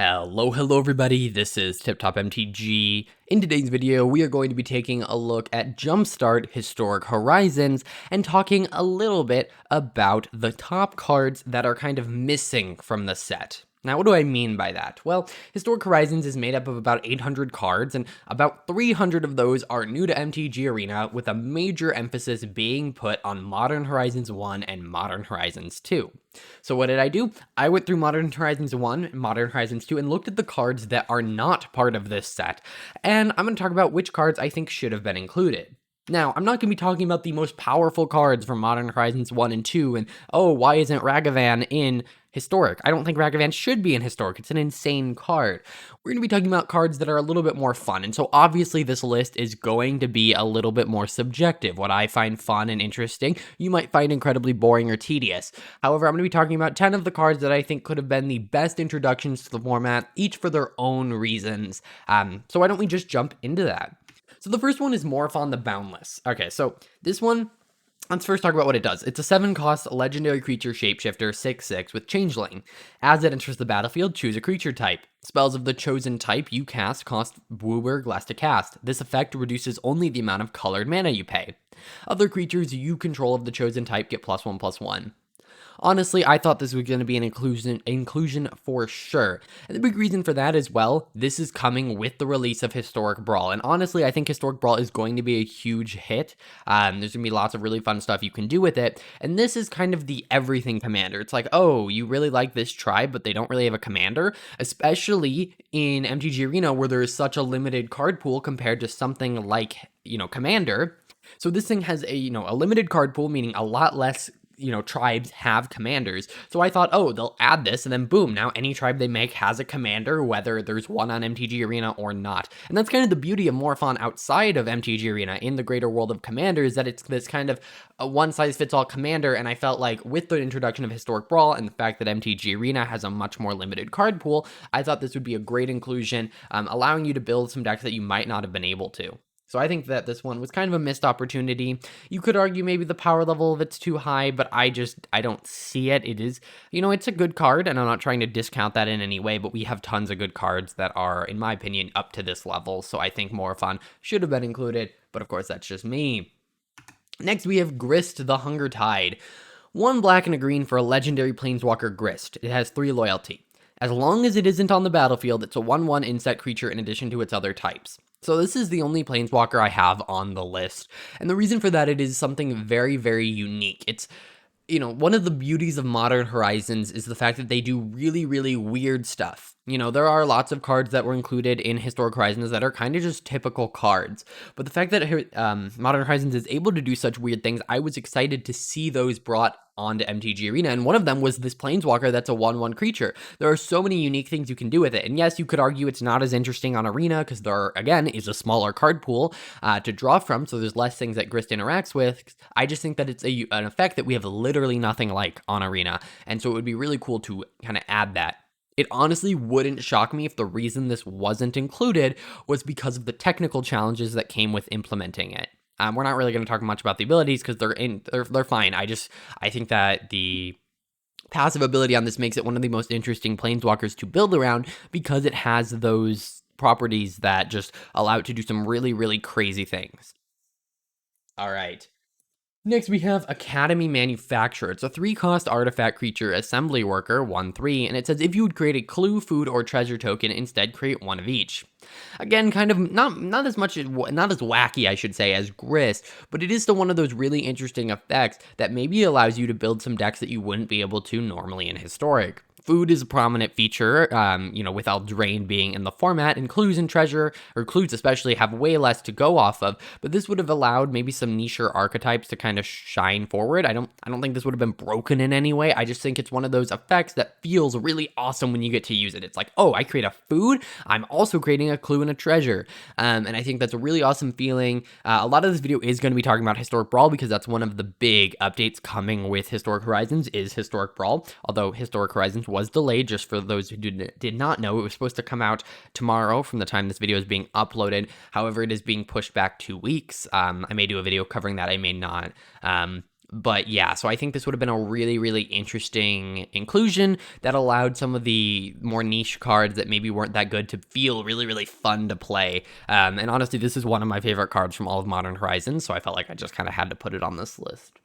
Hello everybody, this is TipTop MTG. In today's video, we are going to be taking a look at Jumpstart Historic Horizons and talking a little bit about the top cards that are kind of missing from the set. Now, what do I mean by that? Well, Historic Horizons is made up of about 800 cards, and about 300 of those are new to MTG Arena, with a major emphasis being put on Modern Horizons 1 and Modern Horizons 2. So what did I do? I went through Modern Horizons 1 and Modern Horizons 2 and looked at the cards that are not part of this set, and I'm going to talk about which cards I think should have been included. Now, I'm not going to be talking about the most powerful cards from Modern Horizons 1 and 2, and oh, why isn't Ragavan in Historic? I don't think Ragavan should be in Historic. It's an insane card. We're going to be talking about cards that are a little bit more fun, and so obviously this list is going to be a little bit more subjective. What I find fun and interesting, you might find incredibly boring or tedious. However, I'm going to be talking about 10 of the cards that I think could have been the best introductions to the format, each for their own reasons. So why don't we just jump into that? So the first one is Morphon the Boundless. Okay, so this one, let's first talk about what it does. It's a 7-cost legendary creature shapeshifter 6/6 with Changeling. As it enters the battlefield, choose a creature type. Spells of the chosen type you cast cost Wooburg less to cast. This effect reduces only the amount of colored mana you pay. Other creatures you control of the chosen type get +1/+1. Honestly, I thought this was going to be an inclusion for sure. And the big reason for that is, well, this is coming with the release of Historic Brawl. And honestly, I think Historic Brawl is going to be a huge hit. There's going to be lots of really fun stuff you can do with it. And this is kind of the everything commander. It's like, oh, you really like this tribe, but they don't really have a commander, especially in MTG Arena where there is such a limited card pool compared to something like, Commander. So this thing has a limited card pool, meaning a lot less tribes have commanders. So I thought, oh, they'll add this, and then boom, now any tribe they make has a commander, whether there's one on MTG Arena or not. And that's kind of the beauty of Morphon outside of MTG Arena in the greater world of commanders, that it's this kind of a one-size-fits-all commander, and I felt like with the introduction of Historic Brawl and the fact that MTG Arena has a much more limited card pool, I thought this would be a great inclusion, allowing you to build some decks that you might not have been able to. So I think that this one was kind of a missed opportunity. You could argue maybe the power level of it's too high, but I don't see it. It is, it's a good card, and I'm not trying to discount that in any way, but we have tons of good cards that are, in my opinion, up to this level. So I think Morphon should have been included, but of course that's just me. Next we have Grist the Hunger Tide. 1 black and a green for a legendary planeswalker Grist. It has 3 loyalty. As long as it isn't on the battlefield, it's a 1/1 insect creature in addition to its other types. So this is the only planeswalker I have on the list, and the reason for that, it is something very, very unique. It's, one of the beauties of Modern Horizons is the fact that they do really, really weird stuff. There are lots of cards that were included in Historic Horizons that are kind of just typical cards, but the fact that Modern Horizons is able to do such weird things, I was excited to see those brought onto MTG Arena, and one of them was this Planeswalker that's a 1/1 creature. There are so many unique things you can do with it, and yes, you could argue it's not as interesting on Arena, because there, again, is a smaller card pool to draw from, so there's less things that Grist interacts with. I just think that it's an effect that we have literally nothing like on Arena, and so it would be really cool to kind of add that. It honestly wouldn't shock me if the reason this wasn't included was because of the technical challenges that came with implementing it. We're not really going to talk much about the abilities because they're fine. I think that the passive ability on this makes it one of the most interesting planeswalkers to build around because it has those properties that just allow it to do some really, really crazy things. All right. Next, we have Academy Manufacturer. It's a 3-cost artifact creature assembly worker, 1/3, and it says if you would create a clue, food, or treasure token, instead create 1 of each. Again, kind of not as wacky, I should say, as Grist, but it is still one of those really interesting effects that maybe allows you to build some decks that you wouldn't be able to normally in Historic. Food is a prominent feature, with Eldraine being in the format, and clues and treasure, or clues especially, have way less to go off of, but this would have allowed maybe some niche archetypes to kind of shine forward. I don't think this would have been broken in any way. I just think it's one of those effects that feels really awesome when you get to use it. It's like, oh, I create a food, I'm also creating a clue and a treasure, and I think that's a really awesome feeling. A lot of this video is going to be talking about Historic Brawl because that's one of the big updates coming with Historic Horizons is Historic Brawl, although Historic Horizons was delayed. Just for those who did not know, it was supposed to come out tomorrow from the time this video is being uploaded. However, it is being pushed back 2 weeks. I may do a video covering that, I may not. But yeah, so I think this would have been a really, really interesting inclusion that allowed some of the more niche cards that maybe weren't that good to feel really, really fun to play. And honestly, this is one of my favorite cards from all of Modern Horizons, so I felt like I just kind of had to put it on this list.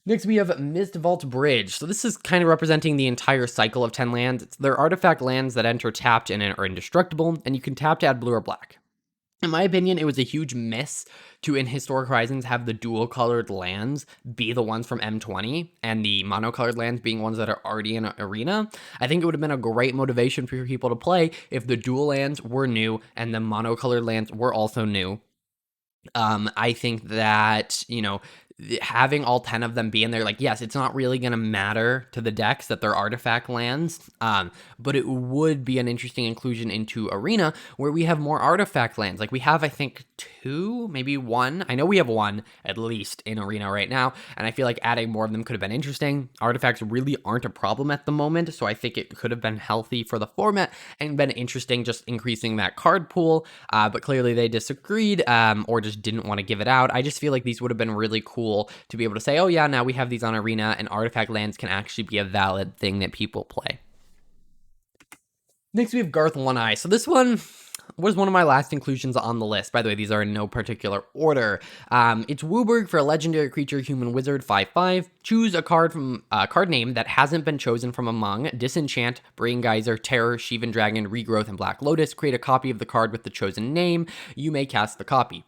Next, we have Mist Vault Bridge. So this is kind of representing the entire cycle of 10 lands. They're artifact lands that enter tapped and are indestructible, and you can tap to add blue or black. In my opinion, it was a huge miss to, in Historic Horizons, have the dual-colored lands be the ones from M20, and the mono-colored lands being ones that are already in Arena. I think it would have been a great motivation for people to play if the dual lands were new, and the mono-colored lands were also new. I think that, having all 10 of them be in there, like, yes, it's not really going to matter to the decks that they're artifact lands, but it would be an interesting inclusion into Arena where we have more artifact lands. Like, we have, I think, 2, maybe 1. I know we have 1 at least in Arena right now, and I feel like adding more of them could have been interesting. Artifacts really aren't a problem at the moment, so I think it could have been healthy for the format and been interesting just increasing that card pool, but clearly they disagreed, or just didn't want to give it out. I just feel like these would have been really cool to be able to say, oh yeah, now we have these on Arena, and artifact lands can actually be a valid thing that people play. Next, we have Garth One Eye. So this one was one of my last inclusions on the list. By the way, these are in no particular order. It's Wooburg for a legendary creature, human wizard, 5/5. Choose a card from a card name that hasn't been chosen from among Disenchant, Brain Geyser, Terror, Sheevan Dragon, Regrowth, and Black Lotus. Create a copy of the card with the chosen name. You may cast the copy.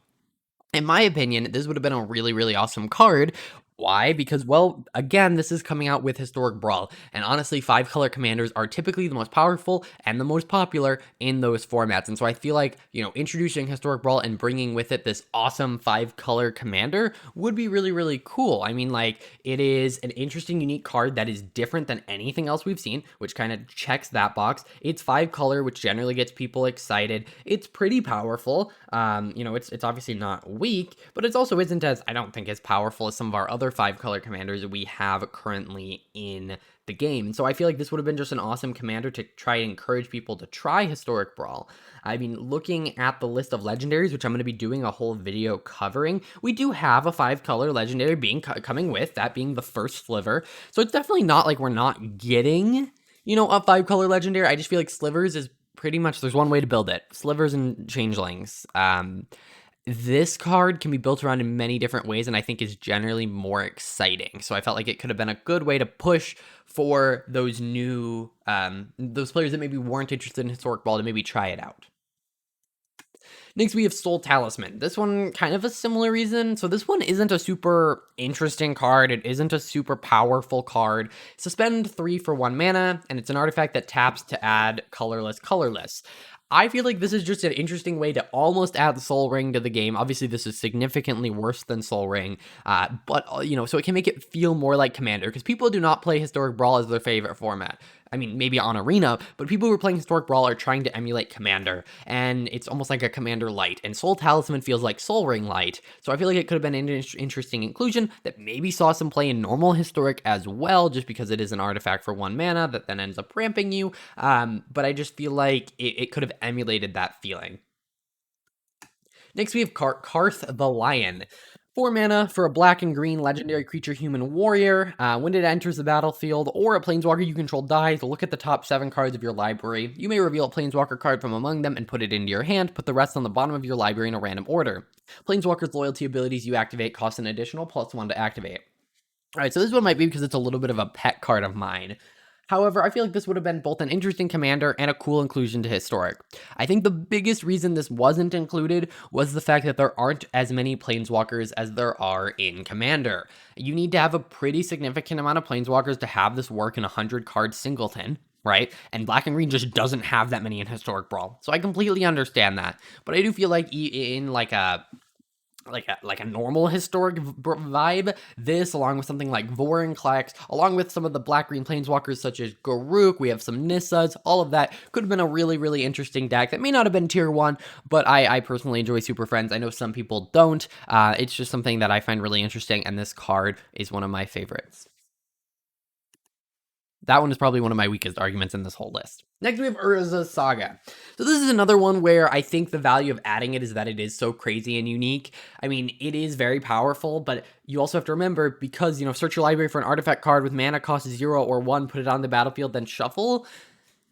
In my opinion, this would have been a really, really awesome card. Why? Because, well, again, this is coming out with Historic Brawl, and honestly, 5-color commanders are typically the most powerful and the most popular in those formats, and so I feel like, introducing Historic Brawl and bringing with it this awesome 5-color commander would be really, really cool. I mean, like, it is an interesting, unique card that is different than anything else we've seen, which kind of checks that box. It's 5-color, which generally gets people excited. It's pretty powerful. It's obviously not weak, but it also isn't as, I don't think, as powerful as some of our other 5-color commanders that we have currently in the game. And so I feel like this would have been just an awesome commander to try and encourage people to try Historic Brawl. I mean, looking at the list of legendaries, which I'm going to be doing a whole video covering, we do have a 5-color legendary coming with, that being the first Sliver. So it's definitely not like we're not getting, a 5-color legendary. I just feel like Slivers is pretty much, there's one way to build it. Slivers and Changelings. This card can be built around in many different ways, and I think is generally more exciting. So I felt like it could have been a good way to push for those new, those players that maybe weren't interested in Historic Brawl to maybe try it out. Next, we have Soul Talisman. This one, kind of a similar reason. So this one isn't a super interesting card. It isn't a super powerful card. Suspend 3 for 1 mana, and it's an artifact that taps to add colorless. I feel like this is just an interesting way to almost add Soul Ring to the game. Obviously, this is significantly worse than Soul Ring, but, so it can make it feel more like Commander, because people do not play Historic Brawl as their favorite format. I mean, maybe on Arena, but people who are playing Historic Brawl are trying to emulate Commander, and it's almost like a Commander Light, and Soul Talisman feels like Soul Ring Light, so I feel like it could have been an interesting inclusion that maybe saw some play in normal Historic as well, just because it is an artifact for 1 mana that then ends up ramping you, but I just feel like it could have emulated that feeling. Next, we have Karth the Lion. 4 mana for a black and green legendary creature human warrior. When it enters the battlefield or a planeswalker you control dies, look at the top 7 cards of your library. You may reveal a planeswalker card from among them and put it into your hand. Put the rest on the bottom of your library in a random order. Planeswalker's loyalty abilities you activate cost an additional +1 to activate. Alright, so this one might be because it's a little bit of a pet card of mine. However, I feel like this would have been both an interesting commander and a cool inclusion to Historic. I think the biggest reason this wasn't included was the fact that there aren't as many Planeswalkers as there are in Commander. You need to have a pretty significant amount of Planeswalkers to have this work in a 100-card singleton, right? And Black and Green just doesn't have that many in Historic Brawl. So I completely understand that. But I do feel like in like a normal Historic vibe, this, along with something like Vorinclex, along with some of the black-green planeswalkers such as Garruk, we have some Nissas, all of that could have been a really, really interesting deck that may not have been tier 1, but I personally enjoy Super Friends. I know some people don't. It's just something that I find really interesting, and this card is one of my favorites. That one is probably one of my weakest arguments in this whole list. Next, we have Urza Saga. So this is another one where I think the value of adding it is that it is so crazy and unique. I mean, it is very powerful, but you also have to remember, because, search your library for an artifact card with mana cost 0 or 1, put it on the battlefield, then shuffle.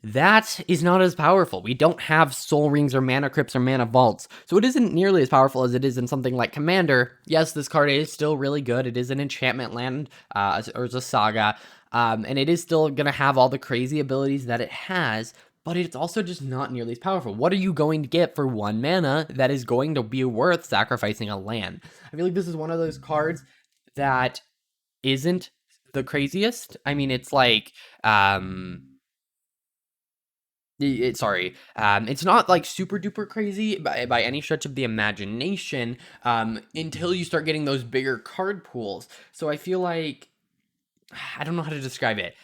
That is not as powerful. We don't have soul rings or mana crypts or mana vaults, so it isn't nearly as powerful as it is in something like Commander. Yes, this card is still really good. It is an enchantment land, or it's a saga, and it is still going to have all the crazy abilities that it has, but it's also just not nearly as powerful. What are you going to get for 1 mana that is going to be worth sacrificing a land? I feel like this is one of those cards that isn't the craziest. I mean, it's like, it's not like super duper crazy by any stretch of the imagination, until you start getting those bigger card pools. So I feel like, I don't know how to describe it.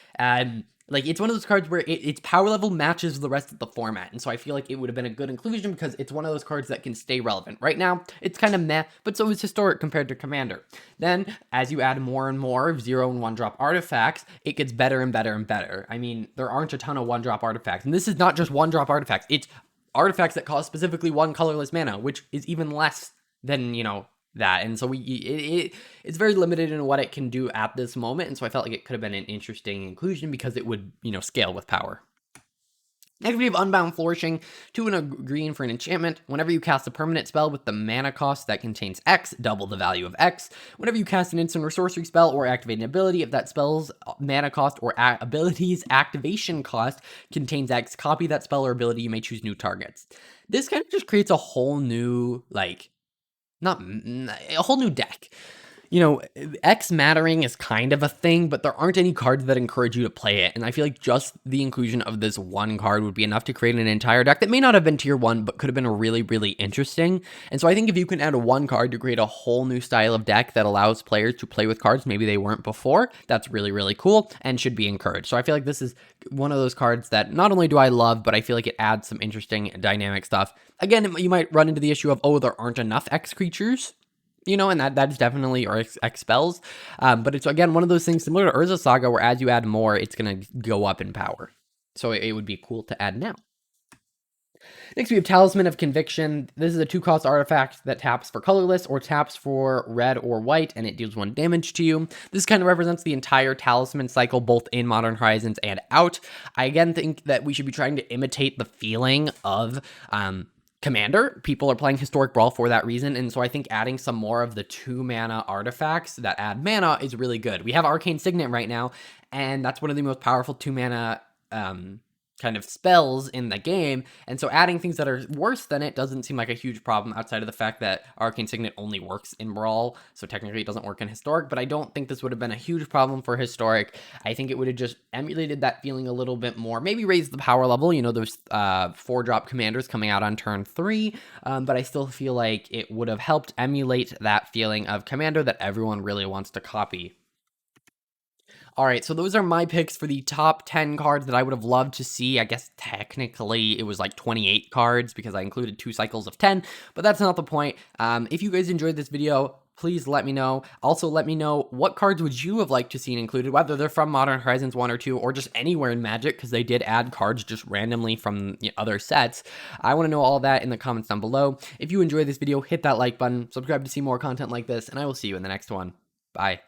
Like, it's one of those cards where its power level matches the rest of the format, and so I feel like it would have been a good inclusion because it's one of those cards that can stay relevant. Right now, it's kind of meh, but so is Historic compared to Commander. Then, as you add more and more of 0 and 1-drop artifacts, it gets better and better and better. I mean, there aren't a ton of 1-drop artifacts, and this is not just 1-drop artifacts. It's artifacts that cost specifically 1 colorless mana, which is even less than, that. And so it's very limited in what it can do at this moment, and so I felt like it could have been an interesting inclusion because it would, scale with power. Next, we have Unbound Flourishing, 2 and a green for an enchantment. Whenever you cast a permanent spell with the mana cost that contains X, double the value of X. Whenever you cast an instant or sorcery spell or activate an ability, if that spell's mana cost or ability's activation cost contains X, copy that spell or ability. You may choose new targets. This kind of just creates a whole new, not a whole new deck. X mattering is kind of a thing, but there aren't any cards that encourage you to play it. And I feel like just the inclusion of this one card would be enough to create an entire deck that may not have been tier 1, but could have been really, really interesting. And so I think if you can add one card to create a whole new style of deck that allows players to play with cards maybe they weren't before, that's really, really cool and should be encouraged. So I feel like this is one of those cards that not only do I love, but I feel like it adds some interesting dynamic stuff. Again, you might run into the issue of, oh, there aren't enough X creatures, and that is definitely, or X spells. But it's, again, one of those things similar to Urza Saga, where as you add more, it's going to go up in power. So it would be cool to add now. Next, we have Talisman of Conviction. This is a 2-cost artifact that taps for colorless or taps for red or white, and it deals 1 damage to you. This kind of represents the entire Talisman cycle, both in Modern Horizons and out. I, again, think that we should be trying to imitate the feeling of Commander. People are playing Historic Brawl for that reason, and so I think adding some more of the 2-mana artifacts that add mana is really good. We have Arcane Signet right now, and that's one of the most powerful 2-mana kind of spells in the game, and so adding things that are worse than it doesn't seem like a huge problem outside of the fact that Arcane Signet only works in Brawl, so technically it doesn't work in Historic, but I don't think this would have been a huge problem for Historic. I think it would have just emulated that feeling a little bit more, maybe raised the power level, those 4-drop commanders coming out on turn 3, but I still feel like it would have helped emulate that feeling of Commander that everyone really wants to copy. All right, so those are my picks for the top 10 cards that I would have loved to see. I guess technically it was like 28 cards because I included 2 cycles of 10, but that's not the point. If you guys enjoyed this video, please let me know. Also, let me know what cards would you have liked to see included, whether they're from Modern Horizons 1 or 2, or just anywhere in Magic, because they did add cards just randomly from other sets. I want to know all that in the comments down below. If you enjoyed this video, hit that like button, subscribe to see more content like this, and I will see you in the next one. Bye.